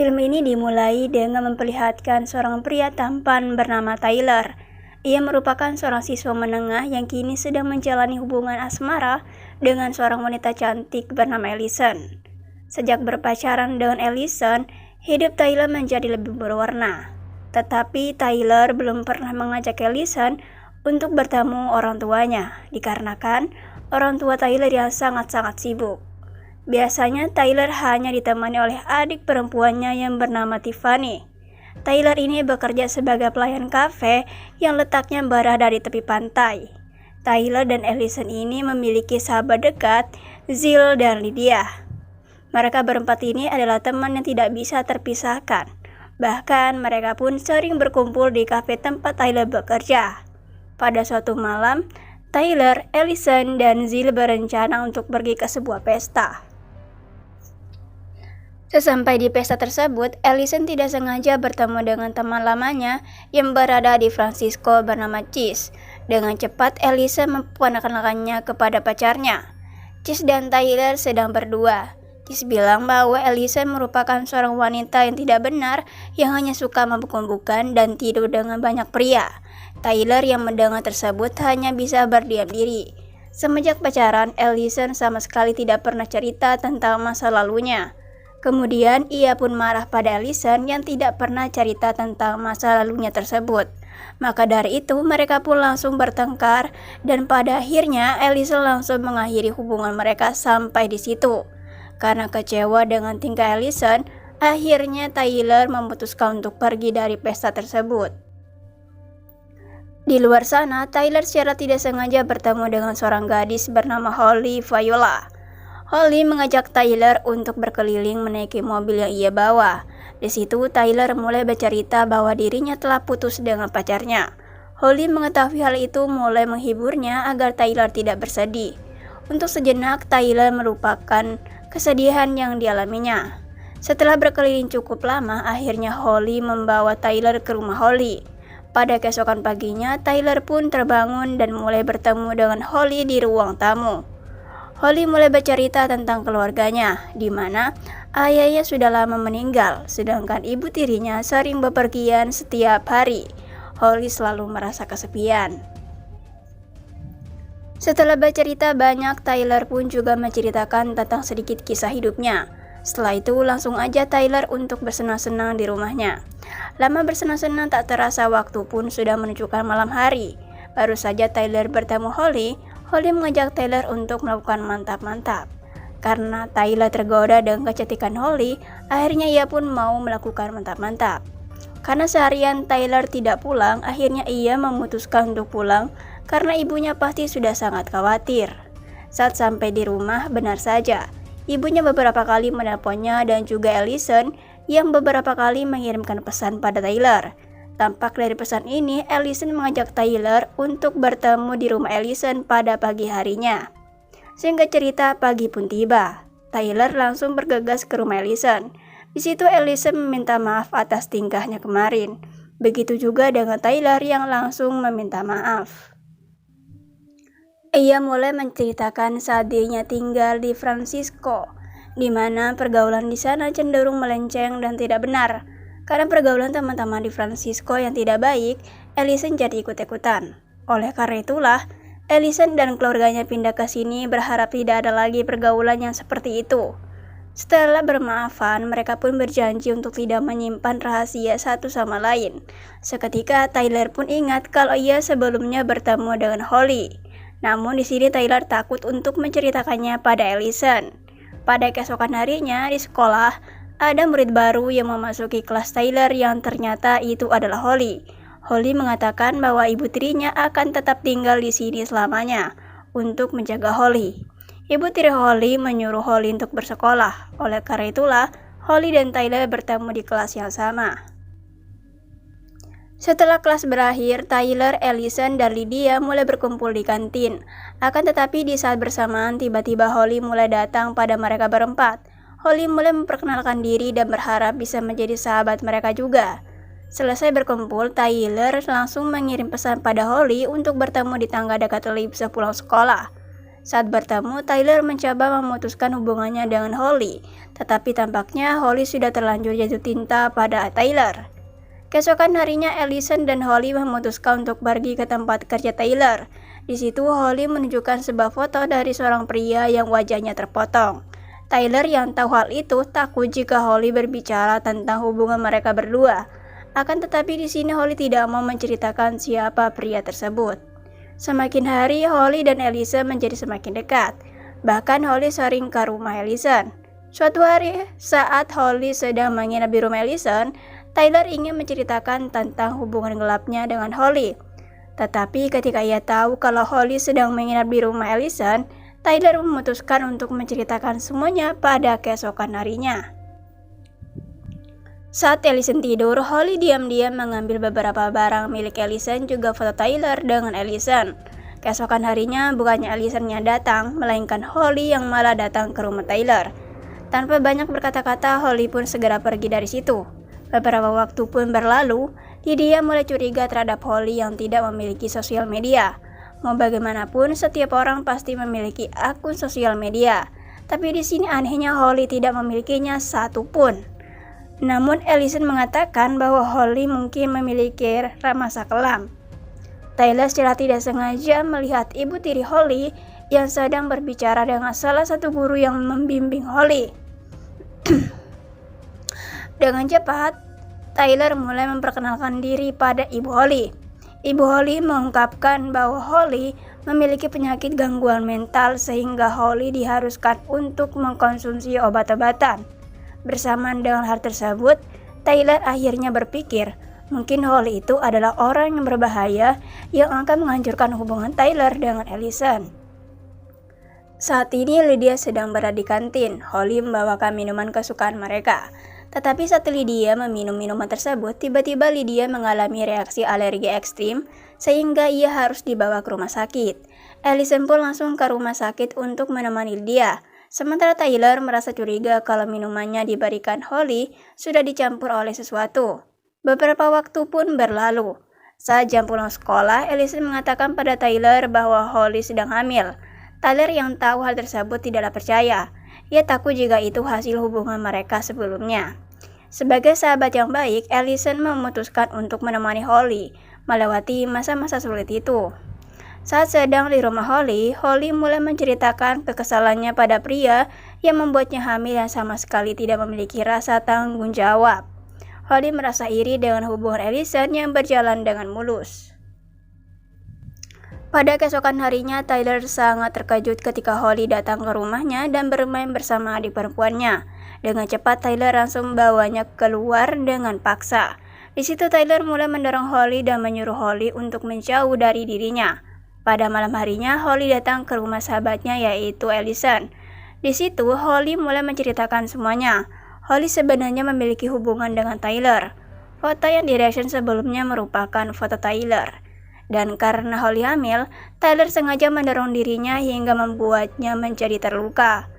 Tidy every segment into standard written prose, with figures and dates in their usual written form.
Film ini dimulai dengan memperlihatkan seorang pria tampan bernama Tyler. Ia merupakan seorang siswa menengah yang kini sedang menjalani hubungan asmara dengan seorang wanita cantik bernama Allison. Sejak berpacaran dengan Allison, hidup Tyler menjadi lebih berwarna. Tetapi Tyler belum pernah mengajak Allison untuk bertemu orang tuanya, dikarenakan orang tua Tyler yang sangat-sangat sibuk. Biasanya Tyler hanya ditemani oleh adik perempuannya yang bernama Tiffany. Tyler ini bekerja sebagai pelayan kafe yang letaknya berada di tepi pantai. Tyler dan Allison ini memiliki sahabat dekat, Jill dan Lydia. Mereka berempat ini adalah teman yang tidak bisa terpisahkan. Bahkan mereka pun sering berkumpul di kafe tempat Tyler bekerja. Pada suatu malam, Tyler, Allison, dan Jill berencana untuk pergi ke sebuah pesta. Sesampai di pesta tersebut, Allison tidak sengaja bertemu dengan teman lamanya yang berada di Francisco bernama Cheese. Dengan cepat, Allison memperkenalkannya kepada pacarnya. Cheese dan Tyler sedang berdua. Cheese bilang bahwa Allison merupakan seorang wanita yang tidak benar, yang hanya suka mabuk-mabukan dan tidur dengan banyak pria. Tyler yang mendengar tersebut hanya bisa berdiam diri. Semenjak pacaran, Allison sama sekali tidak pernah cerita tentang masa lalunya. Kemudian ia pun marah pada Allison yang tidak pernah cerita tentang masa lalunya tersebut. Maka dari itu mereka pun langsung bertengkar dan pada akhirnya Allison langsung mengakhiri hubungan mereka sampai di situ. Karena kecewa dengan tingkah Allison, akhirnya Tyler memutuskan untuk pergi dari pesta tersebut. Di luar sana, Tyler secara tidak sengaja bertemu dengan seorang gadis bernama Holly Viola. Holly mengajak Tyler untuk berkeliling menaiki mobil yang ia bawa. Di situ Tyler mulai bercerita bahwa dirinya telah putus dengan pacarnya. Holly mengetahui hal itu mulai menghiburnya agar Tyler tidak bersedih. Untuk sejenak Tyler melupakan kesedihan yang dialaminya. Setelah berkeliling cukup lama, akhirnya Holly membawa Tyler ke rumah Holly. Pada keesokan paginya, Tyler pun terbangun dan mulai bertemu dengan Holly di ruang tamu. Holly mulai bercerita tentang keluarganya, di mana ayahnya sudah lama meninggal, sedangkan ibu tirinya sering bepergian setiap hari. Holly selalu merasa kesepian. Setelah bercerita banyak, Tyler pun juga menceritakan tentang sedikit kisah hidupnya. Setelah itu langsung aja Tyler untuk bersenang-senang di rumahnya. Lama bersenang-senang tak terasa waktu pun sudah menunjukkan malam hari. Baru saja Tyler bertemu Holly mengajak Tyler untuk melakukan mantap-mantap. Karena Tyler tergoda dengan kecantikan Holly, akhirnya ia pun mau melakukan mantap-mantap. Karena seharian Tyler tidak pulang, akhirnya ia memutuskan untuk pulang karena ibunya pasti sudah sangat khawatir. Saat sampai di rumah, benar saja, ibunya beberapa kali menelponnya dan juga Allison yang beberapa kali mengirimkan pesan pada Tyler. Tampak dari pesan ini, Allison mengajak Tyler untuk bertemu di rumah Allison pada pagi harinya. Singkat cerita, pagi pun tiba. Tyler langsung bergegas ke rumah Allison. Di situ Allison meminta maaf atas tingkahnya kemarin. Begitu juga dengan Tyler yang langsung meminta maaf. Ia mulai menceritakan saat dirinya tinggal di Francisco, di mana pergaulan di sana cenderung melenceng dan tidak benar. Karena pergaulan teman-teman di Francisco yang tidak baik, Allison jadi ikut-ikutan. Oleh karena itulah, Allison dan keluarganya pindah ke sini berharap tidak ada lagi pergaulan yang seperti itu. Setelah bermaafan, mereka pun berjanji untuk tidak menyimpan rahasia satu sama lain. Seketika Tyler pun ingat kalau ia sebelumnya bertemu dengan Holly. Namun di sini Tyler takut untuk menceritakannya pada Allison. Pada keesokan harinya di sekolah, ada murid baru yang memasuki kelas Tyler yang ternyata itu adalah Holly. Holly mengatakan bahwa ibu tirinya akan tetap tinggal di sini selamanya untuk menjaga Holly. Ibu tiri Holly menyuruh Holly untuk bersekolah. Oleh karena itulah, Holly dan Tyler bertemu di kelas yang sama. Setelah kelas berakhir, Tyler, Allison, dan Lydia mulai berkumpul di kantin. Akan tetapi di saat bersamaan, tiba-tiba Holly mulai datang pada mereka berempat. Holly mulai memperkenalkan diri dan berharap bisa menjadi sahabat mereka juga. Selesai berkumpul, Tyler langsung mengirim pesan pada Holly untuk bertemu di tangga dekat lift sepulang sekolah. Saat bertemu, Tyler mencoba memutuskan hubungannya dengan Holly, tetapi tampaknya Holly sudah terlanjur jatuh cinta pada Tyler. Keesokan harinya, Allison dan Holly memutuskan untuk pergi ke tempat kerja Tyler. Di situ, Holly menunjukkan sebuah foto dari seorang pria yang wajahnya terpotong. Tyler yang tahu hal itu takut jika Holly berbicara tentang hubungan mereka berdua. Akan tetapi di sini Holly tidak mau menceritakan siapa pria tersebut. Semakin hari, Holly dan Allison menjadi semakin dekat. Bahkan Holly sering ke rumah Allison. Suatu hari, saat Holly sedang menginap di rumah Allison, Tyler ingin menceritakan tentang hubungan gelapnya dengan Holly. Tetapi ketika ia tahu kalau Holly sedang menginap di rumah Allison, Tyler memutuskan untuk menceritakan semuanya pada keesokan harinya. Saat Allison tidur, Holly diam-diam mengambil beberapa barang milik Allison, juga foto Tyler dengan Allison. Keesokan harinya, bukannya Allison yang datang, melainkan Holly yang malah datang ke rumah Tyler. Tanpa banyak berkata-kata, Holly pun segera pergi dari situ. Beberapa waktu pun berlalu, Lydia mulai curiga terhadap Holly yang tidak memiliki sosial media. Mau bagaimanapun, setiap orang pasti memiliki akun sosial media. Tapi di sini anehnya Holly tidak memilikinya satupun. Namun Allison mengatakan bahwa Holly mungkin memiliki masa kelam. Tyler secara tidak sengaja melihat ibu tiri Holly yang sedang berbicara dengan salah satu guru yang membimbing Holly. Dengan cepat, Tyler mulai memperkenalkan diri pada ibu Holly. Ibu Holly mengungkapkan bahwa Holly memiliki penyakit gangguan mental sehingga Holly diharuskan untuk mengkonsumsi obat-obatan. Bersamaan dengan hal tersebut, Tyler akhirnya berpikir mungkin Holly itu adalah orang yang berbahaya yang akan menghancurkan hubungan Tyler dengan Allison. Saat ini Lydia sedang berada di kantin. Holly membawakan minuman kesukaan mereka. Tetapi saat Lydia meminum minuman tersebut, tiba-tiba Lydia mengalami reaksi alergi ekstrim sehingga ia harus dibawa ke rumah sakit. Allison pun langsung ke rumah sakit untuk menemani Lydia. Sementara Tyler merasa curiga kalau minumannya diberikan Holly sudah dicampur oleh sesuatu. Beberapa waktu pun berlalu. Saat jam pulang sekolah, Allison mengatakan pada Tyler bahwa Holly sedang hamil. Tyler yang tahu hal tersebut tidaklah percaya. Ia takut jika itu hasil hubungan mereka sebelumnya. Sebagai sahabat yang baik, Allison memutuskan untuk menemani Holly melewati masa-masa sulit itu. Saat sedang di rumah Holly, Holly mulai menceritakan kekesalannya pada pria yang membuatnya hamil yang sama sekali tidak memiliki rasa tanggung jawab. Holly merasa iri dengan hubungan Allison yang berjalan dengan mulus. Pada keesokan harinya, Tyler sangat terkejut ketika Holly datang ke rumahnya dan bermain bersama adik perempuannya. Dengan cepat, Tyler langsung membawanya keluar dengan paksa. Di situ Tyler mulai mendorong Holly dan menyuruh Holly untuk menjauh dari dirinya. Pada malam harinya, Holly datang ke rumah sahabatnya yaitu Allison. Di situ, Holly mulai menceritakan semuanya. Holly sebenarnya memiliki hubungan dengan Tyler. Foto yang di-reaction sebelumnya merupakan foto Tyler. Dan karena Holly hamil, Tyler sengaja mendorong dirinya hingga membuatnya menjadi terluka.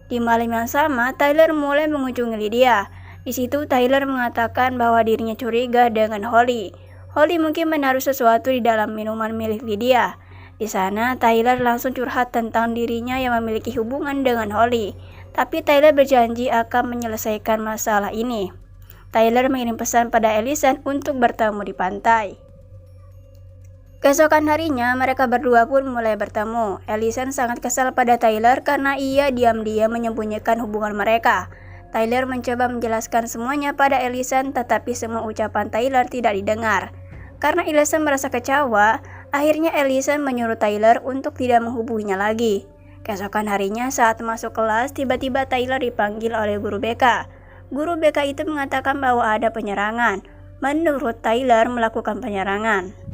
Di malam yang sama, Tyler mulai mengunjungi Lydia. Di situ Tyler mengatakan bahwa dirinya curiga dengan Holly. Holly mungkin menaruh sesuatu di dalam minuman milik Lydia. Di sana, Tyler langsung curhat tentang dirinya yang memiliki hubungan dengan Holly. Tapi Tyler berjanji akan menyelesaikan masalah ini. Tyler mengirim pesan pada Allison untuk bertemu di pantai. Keesokan harinya, mereka berdua pun mulai bertemu. Allison sangat kesal pada Tyler karena ia diam-diam menyembunyikan hubungan mereka. Tyler mencoba menjelaskan semuanya pada Allison, tetapi semua ucapan Tyler tidak didengar. Karena Allison merasa kecewa, akhirnya Allison menyuruh Tyler untuk tidak menghubunginya lagi. Keesokan harinya saat masuk kelas, tiba-tiba Tyler dipanggil oleh guru BK. Guru BK itu mengatakan bahwa ada penyerangan. Menurut Tyler melakukan penyerangan.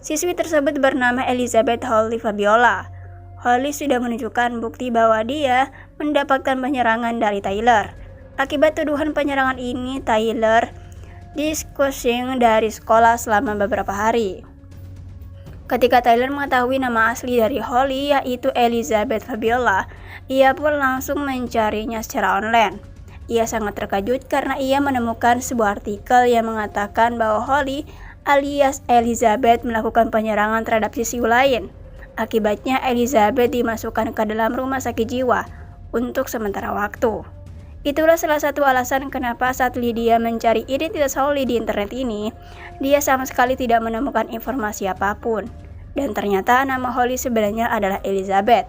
Siswi tersebut bernama Elizabeth Holly Fabiola. Holly sudah menunjukkan bukti bahwa dia mendapatkan penyerangan dari Tyler. Akibat tuduhan penyerangan ini, Tyler diskusi dari sekolah selama beberapa hari. Ketika Tyler mengetahui nama asli dari Holly yaitu Elizabeth Fabiola, ia pun langsung mencarinya secara online. Ia sangat terkejut karena ia menemukan sebuah artikel yang mengatakan bahwa Holly alias Elizabeth melakukan penyerangan terhadap siswi lain. Akibatnya Elizabeth dimasukkan ke dalam rumah sakit jiwa untuk sementara waktu. Itulah salah satu alasan kenapa saat Lydia mencari identitas Holly di internet ini, dia sama sekali tidak menemukan informasi apapun. Dan ternyata nama Holly sebenarnya adalah Elizabeth.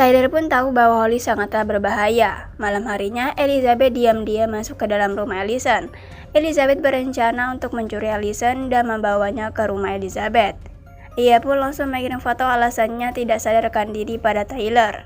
Tyler pun tahu bahwa Holly sangatlah berbahaya. Malam harinya, Elizabeth diam-diam masuk ke dalam rumah Allison. Elizabeth berencana untuk mencuri Allison dan membawanya ke rumah Elizabeth. Ia pun langsung mengirim foto alasannya tidak sadarkan diri pada Tyler.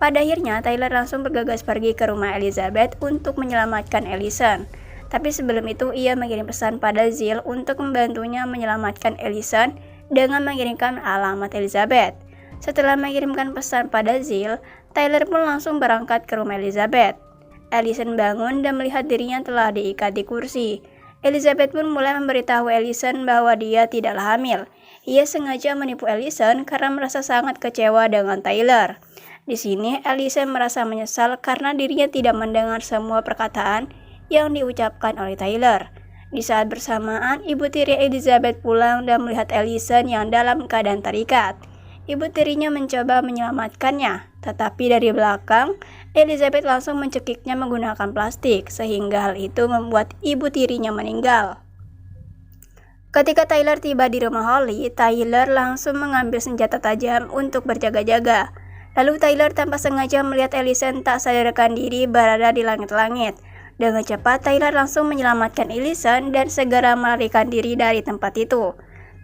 Pada akhirnya, Tyler langsung bergegas pergi ke rumah Elizabeth untuk menyelamatkan Allison. Tapi sebelum itu, ia mengirim pesan pada Jill untuk membantunya menyelamatkan Allison dengan mengirimkan alamat Elizabeth. Setelah mengirimkan pesan pada Jill, Tyler pun langsung berangkat ke rumah Elizabeth. Allison bangun dan melihat dirinya telah diikat di kursi. Elizabeth pun mulai memberitahu Allison bahwa dia tidaklah hamil. Ia sengaja menipu Allison karena merasa sangat kecewa dengan Tyler. Di sini, Allison merasa menyesal karena dirinya tidak mendengar semua perkataan yang diucapkan oleh Tyler. Di saat bersamaan, ibu tiri Elizabeth pulang dan melihat Allison yang dalam keadaan terikat. Ibu tirinya mencoba menyelamatkannya, tetapi dari belakang, Elizabeth langsung mencekiknya menggunakan plastik, sehingga hal itu membuat ibu tirinya meninggal. Ketika Tyler tiba di rumah Holly, Tyler langsung mengambil senjata tajam untuk berjaga-jaga. Lalu Tyler tanpa sengaja melihat Allison tak sadarkan diri berada di langit-langit. Dengan cepat, Tyler langsung menyelamatkan Allison dan segera melarikan diri dari tempat itu.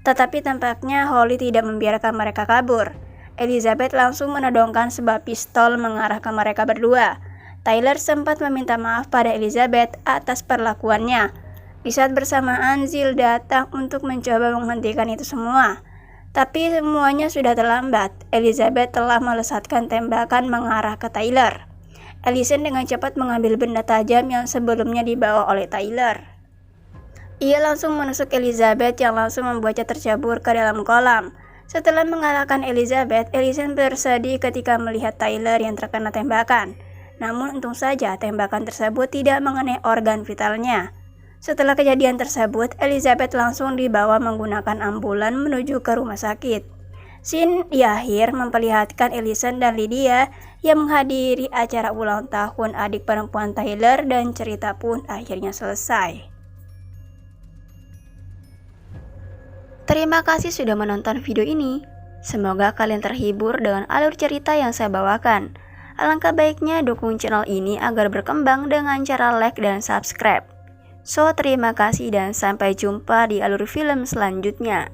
Tetapi tampaknya Holly tidak membiarkan mereka kabur. Elizabeth langsung menodongkan sebuah pistol mengarah ke mereka berdua. Tyler sempat meminta maaf pada Elizabeth atas perlakuannya. Di saat bersamaan, Jill datang untuk mencoba menghentikan itu semua. Tapi semuanya sudah terlambat. Elizabeth telah melesatkan tembakan mengarah ke Tyler. Allison dengan cepat mengambil benda tajam yang sebelumnya dibawa oleh Tyler. Ia langsung menusuk Elizabeth yang langsung membuatnya tercebur ke dalam kolam. Setelah mengalahkan Elizabeth, Allison bersedih ketika melihat Tyler yang terkena tembakan. Namun untung saja tembakan tersebut tidak mengenai organ vitalnya. Setelah kejadian tersebut, Elizabeth langsung dibawa menggunakan ambulan menuju ke rumah sakit. Scene di akhir memperlihatkan Allison dan Lydia yang menghadiri acara ulang tahun adik perempuan Tyler dan cerita pun akhirnya selesai. Terima kasih sudah menonton video ini. Semoga kalian terhibur dengan alur cerita yang saya bawakan. Alangkah baiknya dukung channel ini agar berkembang dengan cara like dan subscribe. So, terima kasih dan sampai jumpa di alur film selanjutnya.